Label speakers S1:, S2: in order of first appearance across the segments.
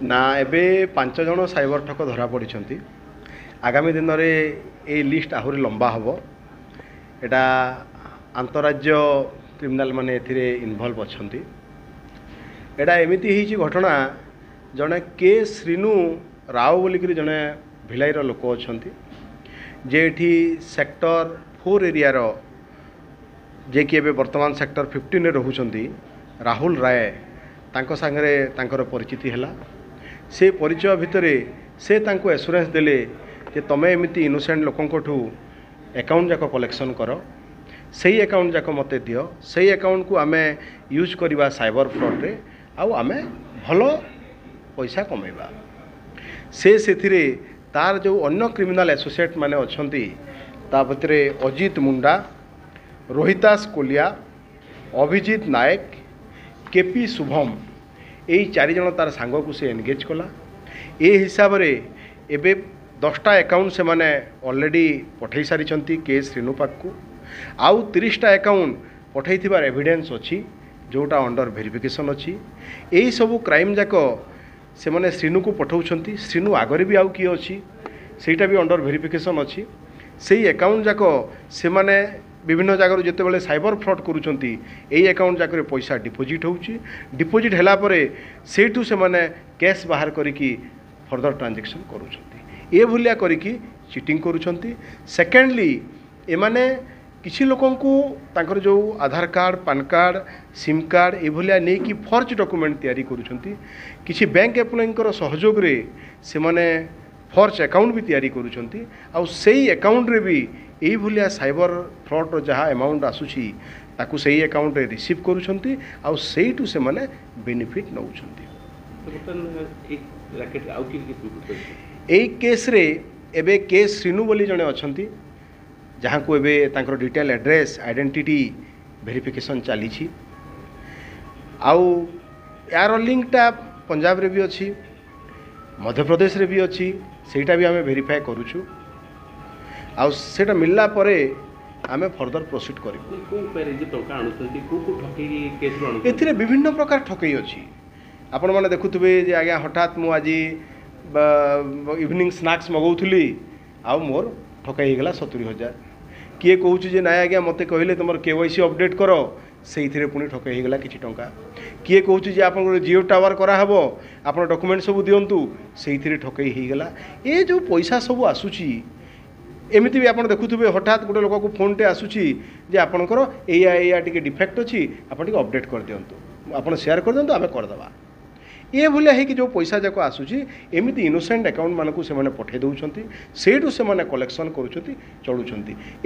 S1: ना एबे 5 जन साइबर ठक धरा पड़ी। आगामी दिन में ये लिस्ट आहरी लंबा हम एटा अंतरराज्य क्रिमिनाल माने एथिरे इन्वॉल्व अच्छा। एटा एमिति ही घटना जड़े के श्रीनु राव बोलिक जड़े भिलाईर लोक अच्छा जेठी सेक्टर 4 एरियार जे कि वर्तमान सेक्टर 15 रोचंती राहुल राय तांको सांगरे तांकर परिचिति हैला। से परिचय भितर से तांको एश्योरेंस देले जे तमे एमिति इनोसेंट लोकंठू अकाउंट जाक कलेक्शन कर सही अकाउंट जाक मते दियो सही अकाउंट को आमे यूज करवा साइबर फ्रॉड रे आउ आमे भलो पैसा कमेबा। से तार जो अन्य क्रिमिनाल एसोसिएट माने अछंती ता भितरे अजित मुंडा रोहितास कोलिया अभिजीत नायक केपी शुभम यही 4 जन तार सांग को से एनगेज कला। ए हिसाब रे एबे 10टा अकाउंट से माने ऑलरेडी पठै सारी के श्रीनु पाक को आउ 30टा अकाउंट पठै थिबार एविडेंस अछि जोटा अंडर वेरिफिकेशन अछि। यही सब क्राइम जाक से माने श्रीनु को पठाउछंती। श्रीनु आगरे भी आउ किए अछि सेटा भी अंडर वेरिफिकेशन अछि। सेही अकाउंट जाक से माने विभिन्न जगह जिते बड़े साइबर फ्रॉड करुँच यही अकाउंट जाकर पैसा डिपोजिट होउची। डिपोजिट हैला परे सेठू से माने कैश बाहर करिकी फर्दर ट्रांजैक्शन करुँच ये भलिया करिकी चीटिंग करुँच। सेकेंडली एमाने किसी लोकन को तांकर जो Aadhaar card PAN card SIM card ये भलिया नहीं कि फर्ज डॉक्यूमेंट तैयारी करुँच। किसी बैंक एम्प्लॉयींकर सहयोग रे से माने फर्ज अकाउंट भी तैयारी करुँच आउ सेही अकाउंट रे भी यही भलिया साइबर फ्रॉड जहाँ अमाउंट आसूची ताकू सही अकाउंट रे रिसीव करुँच आउ सेहीठू से माने बेनिफिट नौछंती। यही केस रे एबे के श्रीनु बोली जने अछंती जहाँ को एबे तांकर डिटेल एड्रेस आइडेंटिटी वेरिफिकेशन चली छी आउ यार लिंकटा पंजाब रे भी अच्छी मध्य प्रदेश रे भी अच्छी सेटा भी आमे वेरीफाई करूछु आउ सेटा मिलला परे आमे फर्दर प्रोसीड करिबु। एथिरे विभिन्न प्रकार ठकई अच्छी आपण माने देखुथबे जे आज्ञा हठात मु आज इवनिंग स्नैक्स मगौथुली आउ मोर ठकई गला 70,000 किए कहूँ जे ना आज्ञा मते कहले तुम केवाईसी अपडेट कर से पुणी ठकई गला किछि टंका किए कहूँ जे आप जियो टावर कराहब आप डॉक्यूमेंट सब दिंतु से ठकई हो गला। ये जो पैसा सब आसूची एमती भी आप देखुवे हठात गोटे लोक को फोन टे आसूची जे आपणकर या टे डिफेक्ट अच्छी आप अपडेट कर दिंतु आप शेयर कर दिंतु आम करदे ये भलिया है कि जो पैसा जाक आसूची एमती इनोसेंट अकाउंट मानक से पठे दौरान सेठू से कलेक्शन करुँच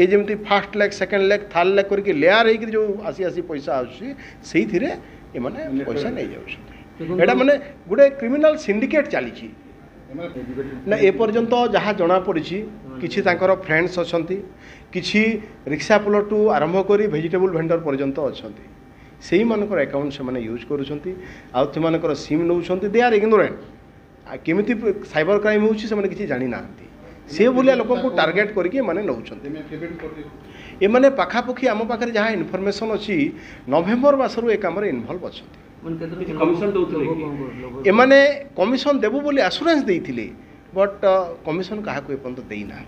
S1: ये जमी fast leg second leg third leg करके लेयर हो जो आसी आसी पैसा आसूची से पैसा नहीं जाऊँ एटा माने गोटे क्रिमिनाल सिंडिकेट चली ना एपर्यंत जहाँ जना पड़ी किसी तांकर फ्रेंड्स अच्छा किसी रिक्शा पुलटू आरंभ कर वेजिटेबल भेंडर पर्यंत अच्छा से मानकर अकाउंट से माने यूज करुँच आउ SIM now they are ignorant केमिति साइबर क्राइम होउछि से किसी जानी ना से भलिया लोक को टार्गेट करके माने नौछंती। ए माने पाखापाखि आम पाखे जहाँ इनफॉरमेशन अच्छी नवेम्बर मासरू ए काम इनवॉल्व अच्छा एमाने कमिशन देबु बोली आश्योरेंस देइथिले बट कमिशन क्या एपर्यंत देना।